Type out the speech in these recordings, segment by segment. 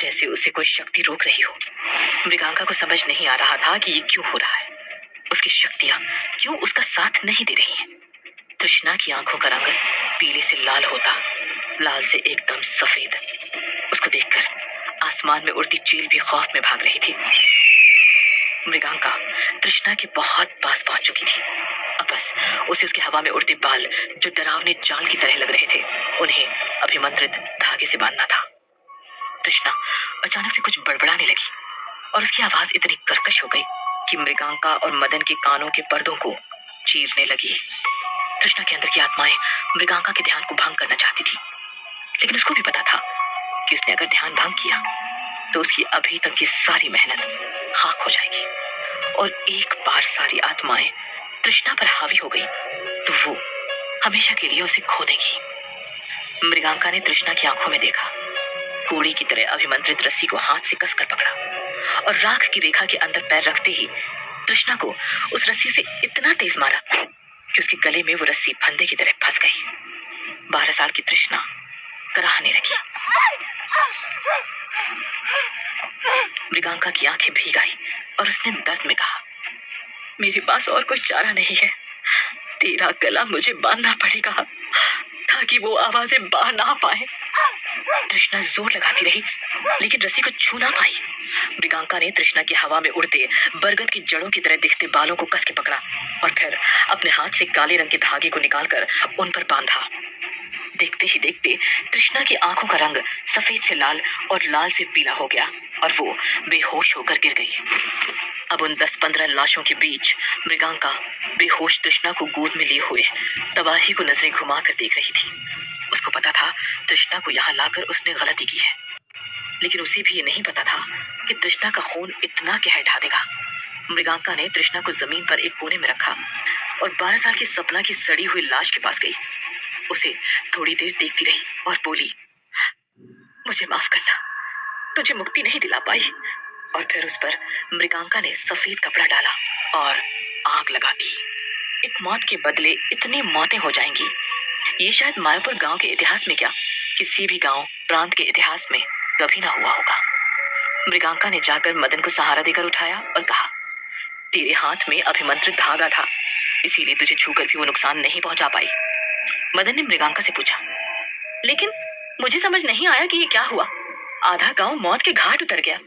जैसे उसे कोई शक्ति रोक रही हो। मृगांका को समझ नहीं आ रहा था कि ये क्यों हो रहा है। उसकी शक्तियां क्यों उसका साथ नहीं दे रही हैं। तृष्णा की आंखों का रंग पीले से लाल होता, लाल से एकदम सफेद। उसको देखकर आसमान में उड़ती चील भी खौफ में भाग रही थी। मृगांका तृष्णा के बहुत पास पहुंच चुकी थी। अब बस उसे उसके हवा में उड़ते बाल, जो डरावने जाल की तरह लग रहे थे, उन्हें अभिमंत्रित धागे से बांधना था। तृष्णा अचानक से कुछ बड़बड़ाने लगी और उसकी आवाज इतनी कर्कश हो गई कि मृगांका और मदन के कानों के पर्दों को चीरने लगी। तृष्णा के अंदर की आत्माएं मृगांका के ध्यान को भंग करना चाहती थी, लेकिन उसको भी पता था कि उसने अगर ध्यान भंग किया तो उसकी अभी तक की सारी मेहनत खाक हो जाएगी। और एक बार सारी आत्माएं तृष्णा पर हावी हो गई तो वो हमेशा के लिए उसे खो देगी। मृगांका ने तृष्णा की आंखों में देखा। कोड़ी की तरह अभिमंत्रित रस्सी को हाथ से कसकर पकड़ा और राख की रेखा के अंदर पैर रखते ही तृष्णा को उस रस्सी से इतना तेज मारा कि उसके गले में वो रस्सी फंदे की तरह फंस गई। 12 साल की तृष्णा कराहने लगी। मृगांका की आंखें भीग आई और उसने दर्द में कहा, मेरे पास और कोई चारा नहीं है। तेरा गला मुझे बांधना पड़ेगा ताकि वो आवाजें बाहर ना पाए। तृष्णा जोर लगाती रही लेकिन रस्सी को छू ना पाई। मृगांका ने तृष्णा की हवा में उड़ते बरगद की जड़ों की तरह दिखते बालों को कस के पकड़ा और फिर अपने हाथ से काले रंग के धागे को निकालकर उन पर बांधा। देखते ही देखते तृष्णा की आंखों का रंग सफेद से लाल और लाल से पीला हो गया और वो बेहोश होकर गिर गई। अब उन 10-15 लाशों के बीच मृगांका बेहोश तृष्णा को गोद में लिए हुए तबाही को नजरें घुमाकर देख रही थी। उसको पता था तृष्णा को यहाँ लाकर उसने गलती की है, लेकिन उसे भी ये नहीं पता था कि तृष्णा का खून इतना कहर ढा देगा। मृगांका ने तृष्णा को जमीन पर एक कोने में रखा और 12 साल की सपना की सड़ी हुई लाश के पास गई। उसे थोड़ी देर देखती रही और बोली, मुझे माफ करना, तुझे मुक्ति नहीं दिला पाई। और फिर उस पर मृगांका ने सफेद कपड़ा डाला और आग लगा दी। एक मौत के बदले इतनी मौतें हो जाएंगी, ये शायद मायापुर गांव के इतिहास में क्या किसी भी गांव प्रांत के इतिहास में कभी ना हुआ होगा। मृगांका ने जाकर मदन को सहारा देकर उठाया और कहा, तेरे हाथ में अभिमंत्रित धागा था, इसीलिए तुझे छूकर भी वो नुकसान नहीं पहुंचा पाई। मदन ने मृगांका से पूछा, लेकिन मुझे समझ नहीं आया कि ये क्या हुआ। आधा गांव मौत के घाट उतर गया,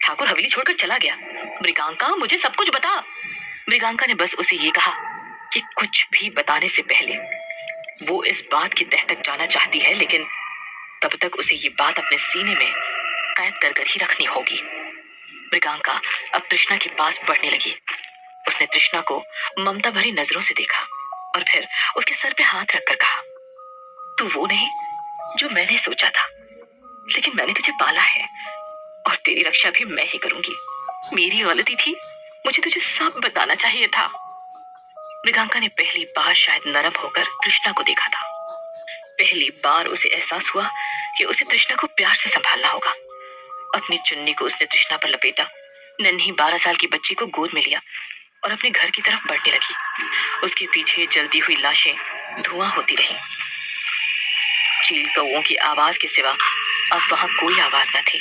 ठाकुर हवेली छोड़कर चला गया। मृगांका, मुझे सब कुछ बता। मृगांका ने बस उसे ये कहा कि कुछ भी बताने से पहले वो इस बात की तह तक जाना चाहती है, लेकिन तब तक उसे ये बात अपने सीने में कैद कर ही रखनी होगी। मृगांका अब तृष्णा के पास बढ़ने लगी। उसने तृष्णा को ममता भरी नजरों से देखा और फिर उसके सर पे हाथ रखकर कहा, तू वो नहीं जो मैंने सोचा था, लेकिन मैंने तुझे पाला है और तेरी रक्षा भी मैं ही करूंगी। मेरी गलती थी, मुझे तुझे सब बताना चाहिए था। मृगांका ने पहली बार शायद नरम होकर तृष्णा को देखा था। पहली बार उसे एहसास हुआ कि उसे तृष्णा को प्यार से संभालना होगा। अपनी चुन्नी को उसने तृष्णा पर लपेटा, नन्ही 12 साल की बच्ची को गोद में लिया और अपने घर की तरफ बढ़ने लगी। उसके पीछे जलती हुई लाशें धुआं होती रहीं। चील कौओं की आवाज के सिवा अब वहां कोई आवाज न थी।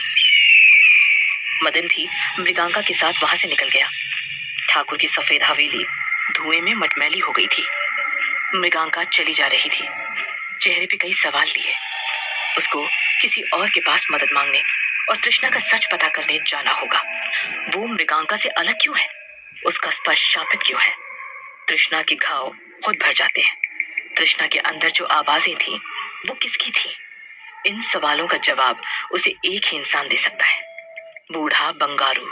मदन भी मृगांका के साथ वहां से निकल गया। ठाकुर की सफेद हवेली धुएं में मटमैली हो गई थी। मृगांका चली जा रही थी, चेहरे पे कई सवाल लिए। उसको किसी और के पास मदद मांगने और तृष्णा का सच पता करने जाना होगा। वो मृगांका से अलग क्यों है? उसका स्पर्श शापित क्यों है? तृष्णा के घाव खुद भर जाते हैं। तृष्णा के अंदर जो आवाजें थी वो किसकी थी? इन सवालों का जवाब उसे एक ही इंसान दे सकता है, बूढ़ा बंगारू।